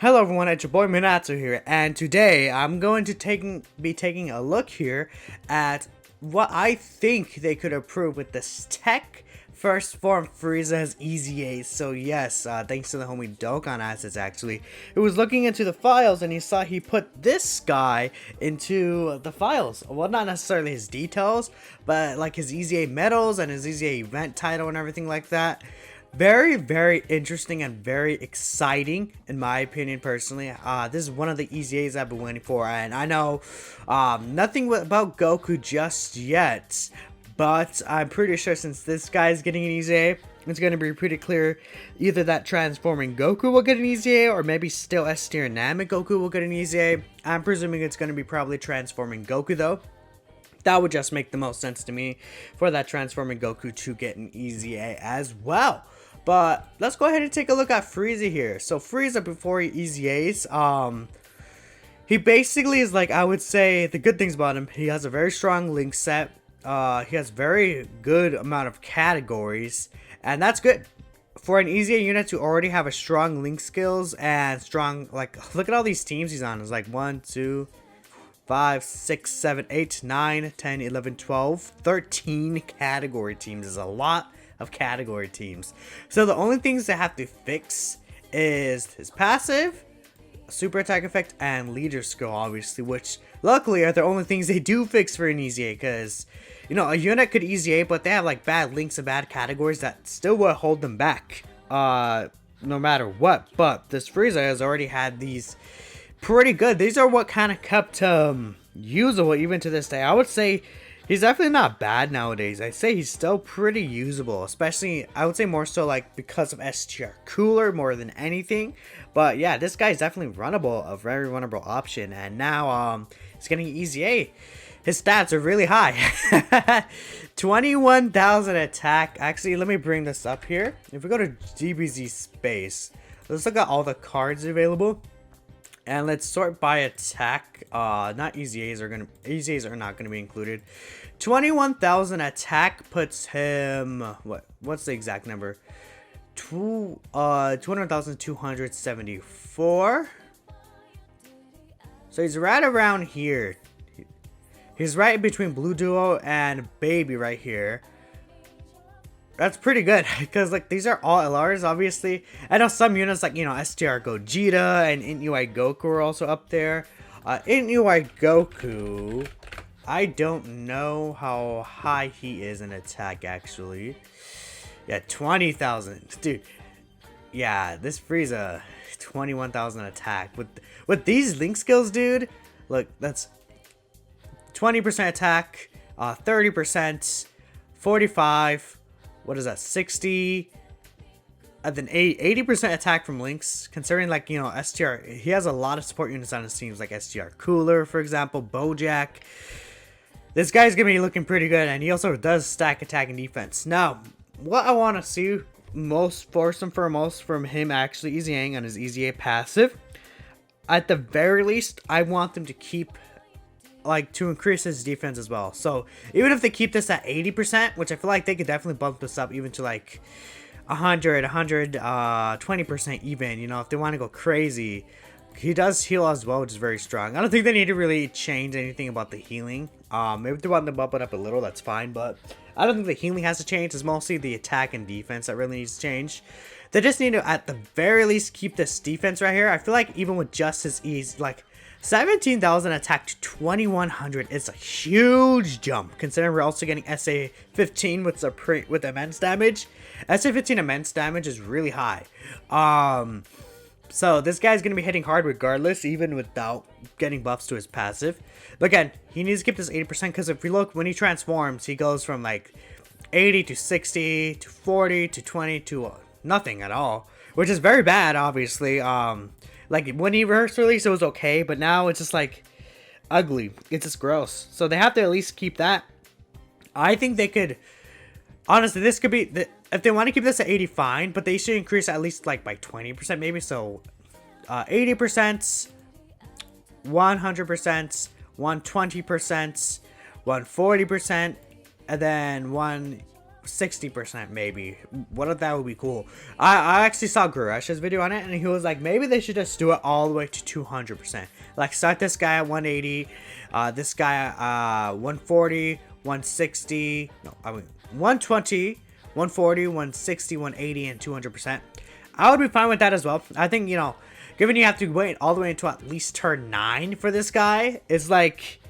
Hello everyone, it's your boy Minato here, and today I'm going to be taking a look here at what I think they could improve with this tech first form Frieza has Easy Ace. So yes, thanks to the homie Dokkan assets actually. He was looking into the files and he saw he put this guy into the files. Well, not necessarily his details, but like his Easy A medals and his Easy A event title and everything like that. Very interesting and very exciting in my opinion personally. This is one of the easy A's I've been waiting for, and I know nothing about Goku just yet, but I'm pretty sure since this guy's getting an easy A, it's going to be pretty clear either that transforming Goku will get an easy A, or maybe still S tier Namek Goku will get an easy A. I'm presuming it's going to be probably transforming Goku though. That would just make the most sense to me for that transforming Goku to get an easy A as well. But let's go ahead and take a look at Frieza here. So Frieza, before he easy A's, he basically is like, I would say the good things about him, he has a very strong link set. He has very good amount of categories, and that's good. For an easy A unit to already have a strong link skills and strong, like, look at all these teams he's on. It's like 1, 2, 5, 6, 7, 8, 9, 10, 11, 12, 13 category teams is a lot of category teams. So the only things they have to fix is his passive, super attack effect, and leader skill, obviously, which luckily are the only things they do fix for an easy A, because you know, a unit could easy A, but they have like bad links and bad categories that still will hold them back no matter what. But this Frieza has already had these pretty good. These are what kind of kept usable even to this day. I would say he's definitely not bad nowadays. I'd say he's still pretty usable, especially I would say more so like because of STR cooler more than anything. But yeah, this guy is definitely runnable, a very runnable option, and now he's getting easy A. His stats are really high. 21,000 attack. Actually, let me bring this up here. If we go to DBZ space, let's look at all the cards available. And let's sort by attack. Not easy A's are not gonna be included. 21,000 attack puts him what's the exact number? 200,274. So he's right around here. He's right between Blue Duo and Baby right here. That's pretty good, because like these are all LRs, obviously. I know some units like, you know, STR Gogeta and Int UI Goku are also up there. Int UI Goku, I don't know how high he is in attack actually. Yeah, 20,000, dude. Yeah, this Frieza, 21,000 attack with these link skills, dude. Look, that's 20% attack, 30%, 45. What is that, 60, and then 80% attack from links, considering like, you know, STR, he has a lot of support units on his teams like STR Cooler, for example, Bojack. This guy's gonna be looking pretty good, and he also does stack attack and defense. Now, what I want to see first and foremost from him actually easying on his Easy A passive, at the very least, I want them to keep, like, to increase his defense as well. So even if they keep this at 80%, which I feel like they could definitely bump this up even to like 120% even, you know, if they want to go crazy. He does heal as well, which is very strong. I don't think they need to really change anything about the healing. Maybe if they want to bump it up a little, that's fine, but I don't think the healing has to change. It's mostly the attack and defense that really needs to change. They just need to at the very least keep this defense right here. I feel like even with just his ease, like 17,000 attack to 2,100 is a huge jump, considering we're also getting SA-15 with immense damage. SA-15 immense damage is really high. So this guy's gonna be hitting hard regardless, even without getting buffs to his passive. But again, he needs to keep this 80%, because if we look, when he transforms, he goes from like 80 to 60 to 40 to 20 to nothing at all, which is very bad, obviously. Like, when he first released, it was okay, but now it's just, like, ugly. It's just gross. So they have to at least keep that. I think they could, honestly, this could be, if they want to keep this at 80, fine, but they should increase at least, like, by 20% maybe. So, 80%, 100%, 120%, 140%, and then 60% maybe. What if that would be cool? I actually saw Guresh's video on it, and he was like, maybe they should just do it all the way to 200%. Like, start this guy at 180, this guy at 140, 160, no, I mean 120, 140, 160, 180, and 200%. I would be fine with that as well. I think, you know, given you have to wait all the way until at least turn 9 for this guy, it's like...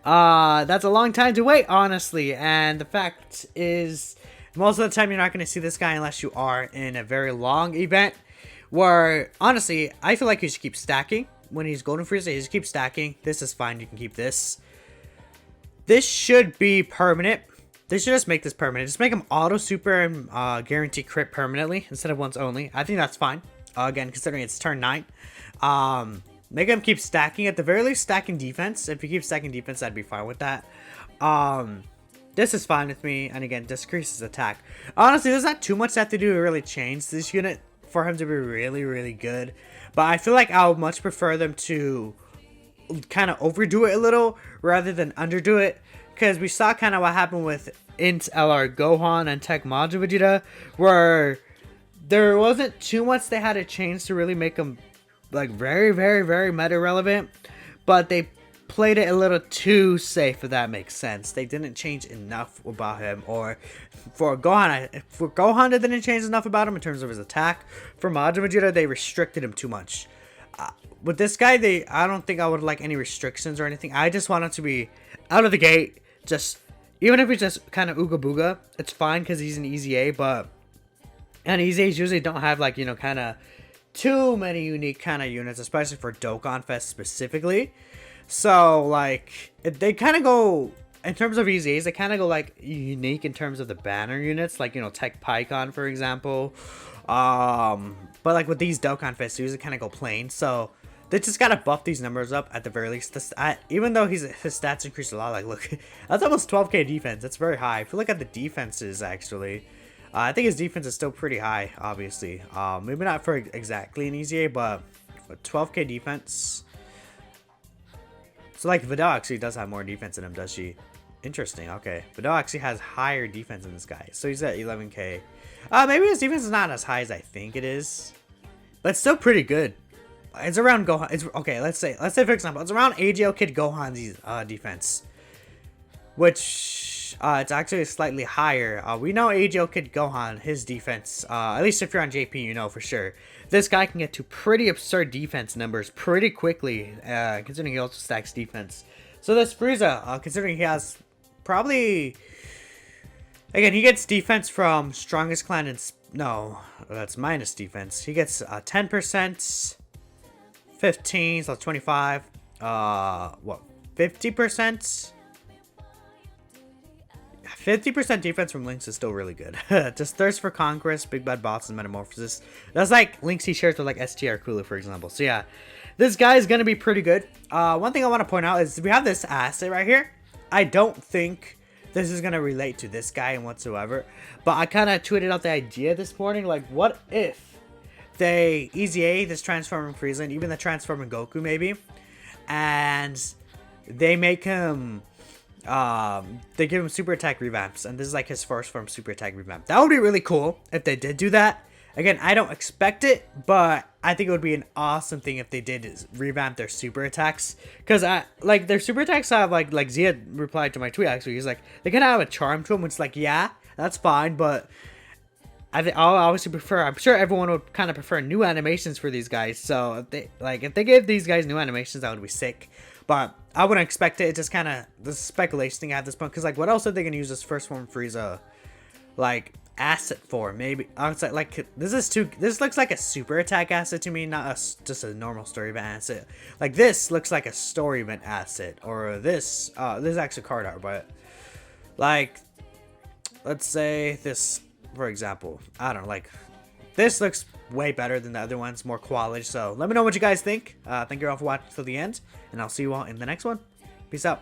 that's a long time to wait, honestly. And the fact is, most of the time you're not going to see this guy unless you are in a very long event. Where, honestly, I feel like you should keep stacking. When he's Golden Frieza, you just keep stacking. This is fine, you can keep this. This should be permanent. They should just make this permanent. Just make him auto super and guarantee crit permanently instead of once only. I think that's fine. Again, considering it's turn 9. Make him keep stacking. At the very least, stacking defense. If you keep stacking defense, I'd be fine with that. This is fine with me. And again, decreases attack. Honestly, there's not too much that to do to really change this unit for him to be really, really good. But I feel like I would much prefer them to kind of overdo it a little rather than underdo it. Because we saw kind of what happened with Int LR Gohan and Tech Majin Vegeta, where there wasn't too much they had to change to really make them like very, very, very meta relevant, but they played it a little too safe, if that makes sense. They didn't change enough about him. Or for Gohan, they didn't change enough about him in terms of his attack. For Majin Vegeta, they restricted him too much. With this guy, I don't think I would like any restrictions or anything. I just want him to be out of the gate. Just, even if he's just kind of ooga booga, it's fine because he's an easy A, but, and easy A's usually don't have like, you know, kind of too many unique kind of units, especially for Dokkan Fest specifically. So, like, they kind of go, in terms of easy A's, they kind of go, like, unique in terms of the banner units, like, you know, Tech Pycon, for example. But, like, with these Dokkan Fest, they usually kind of go plain, so they just gotta buff these numbers up at the very least. Even though his stats increase a lot, like, look, that's almost 12k defense. That's very high. If you look at the defenses, actually, I think his defense is still pretty high, obviously. Maybe not for exactly an easy A, but for 12k defense. So, like, Vidal actually does have more defense than him, does she? Interesting, okay. Vidal actually has higher defense than this guy. So he's at 11k. Maybe his defense is not as high as I think it is. But it's still pretty good. It's around Gohan. It's okay. Let's say for example, it's around AGL Kid Gohan's defense, which it's actually slightly higher. We know AGL Kid Gohan, his defense. At least if you're on JP, you know for sure. This guy can get to pretty absurd defense numbers pretty quickly, considering he also stacks defense. So this Frieza, considering he has probably, again, he gets defense from strongest clan and no, that's minus defense. He gets 10%. 15, so 25, what, 50%? 50% defense from Lynx is still really good. Just Thirst for Conquest, Big Bad Boss, and Metamorphosis. That's like Lynx he shares with like STR Kula, for example. So yeah, this guy is going to be pretty good. One thing I want to point out is we have this asset right here. I don't think this is going to relate to this guy in whatsoever. But I kind of tweeted out the idea this morning, like, what if they Easy A this transforming Frieza and even the transforming Goku maybe, and they make him they give him super attack revamps, and this is like his first form super attack revamp. That would be really cool if they did do that. Again, I don't expect it, but I think it would be an awesome thing if they did revamp their super attacks, because like their super attacks have like Zia replied to my tweet actually. He's like, they kind of have a charm to them, which is like, yeah, that's fine, but I think I'll obviously prefer. I'm sure everyone would kind of prefer new animations for these guys. So if they gave these guys new animations, that would be sick. But I wouldn't expect it. It's just kind of the speculation thing at this point. Because like, what else are they gonna use this first form Frieza like asset for? Maybe outside like this is too. This looks like a super attack asset to me, not just a normal story event asset. Like this looks like a story event asset, or this is actually card art, but like let's say this. For example, I don't know, like, this looks way better than the other ones, more quality. So let me know what you guys think. Thank you all for watching till the end, and I'll see you all in the next one. Peace out.